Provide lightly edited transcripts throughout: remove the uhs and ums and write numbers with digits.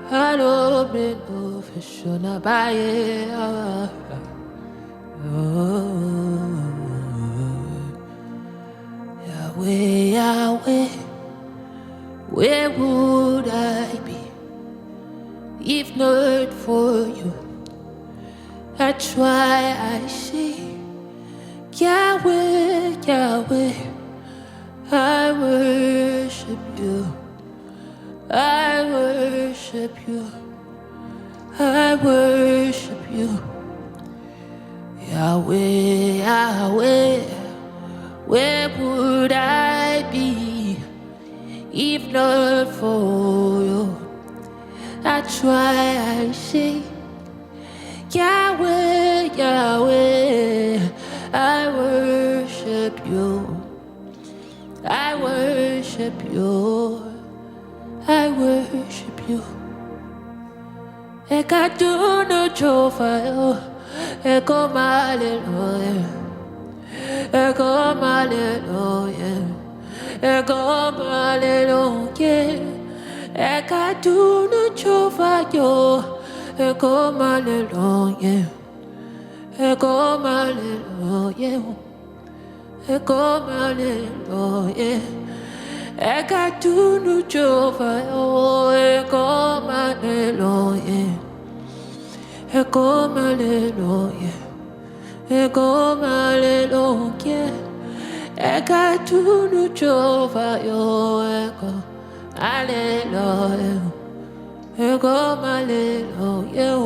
Hello, been official by Yahweh, Yahweh, where would I be if not for you? That's why I say, Yahweh, Yahweh, I worship you. I worship you. I worship you. Yahweh, Yahweh, where would I be if not for you? That's why I say, Yahweh, Yahweh, I worship you. I worship you. I worship you. Eka do no chofa, eko hallelujah, eko hallelujah, eko hallelujah. Eka do no chofa yo, eko hallelujah, eko hallelujah, eko hallelujah. Eka do no chofa yo, eko hallelujah, eko hallelujah, eko hallelujah. Eka do no chofa yo, eko hallelujah, eko hallelujah.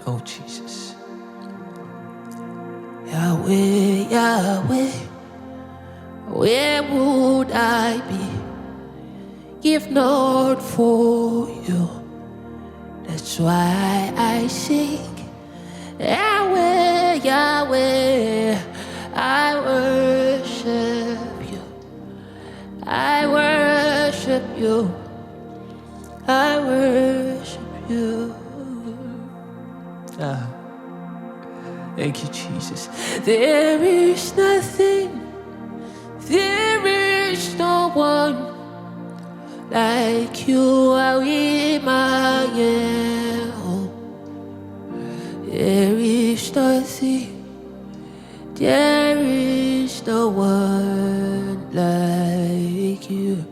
Oh Jesus, Yahweh, Yahweh, where would I be if not for you? That's why I sing, Yahweh, Yahweh, I worship you. I worship you. I worship you. Thank you, Jesus. There is nothing, there is no one like you, Emmanuel. There is nothing, there is no one like you.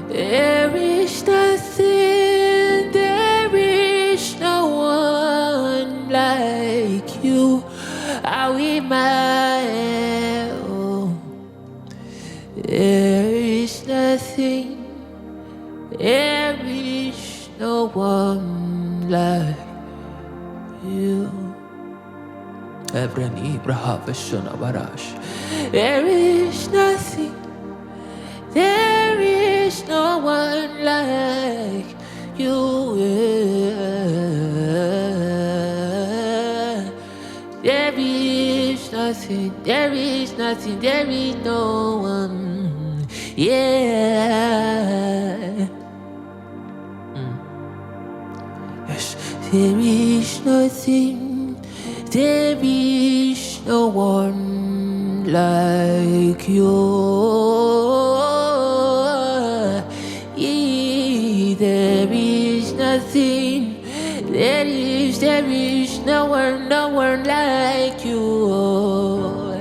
There is nothing, there is no one like you, Emmanuel. There is nothing, there is no one like you. There is nothing, there is no one like you. There is nothing, there is nothing, there is no one. Yeah. Yes, there is nothing, there is no one like you. Yeah, there is nothing, there is no one like you.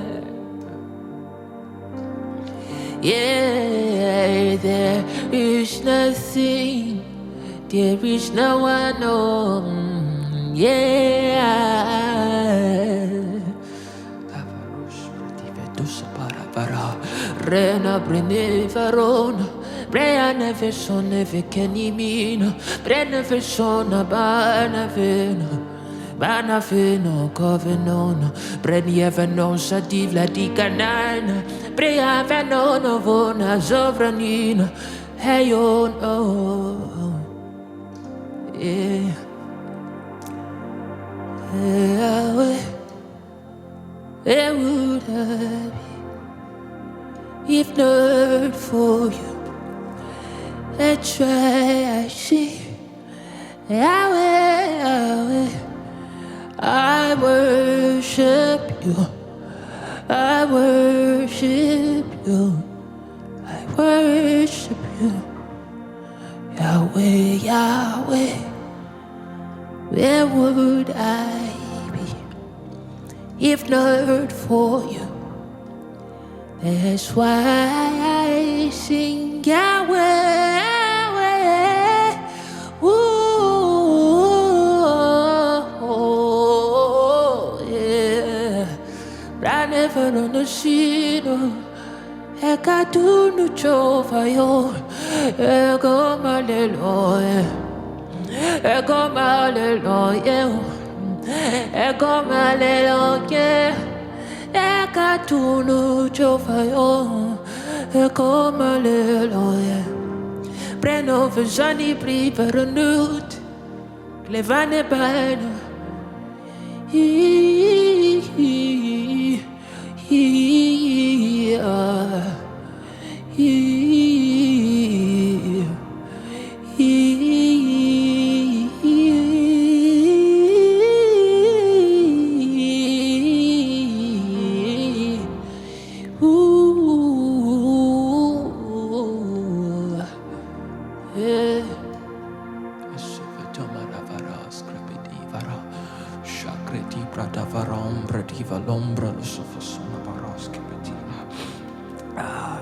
Yeah, there is nothing, there is no one, no. Yeah. Rena brene varona, breana versone vekenimina, brene versona bana veno covenona, brenia venosa divla di canana, brea venona vona sovranina, hey oh no, yeah. Yahweh, where would I be if not for you? That's why I say, Yahweh, Yahweh, I worship you. I worship you. I worship Yahweh, where would I be if not for you? That's why I sing Yahweh, Yahweh. Ooh, yeah. But never on the scene. Eka tunu chova yo, ego malelo, ego malelo ye, ego malelo ye. Eka tunu chova yo, ego malelo ye. Preno vizani privere nut, levane bano. L'ombra lo sofasona paraske petina. Ah,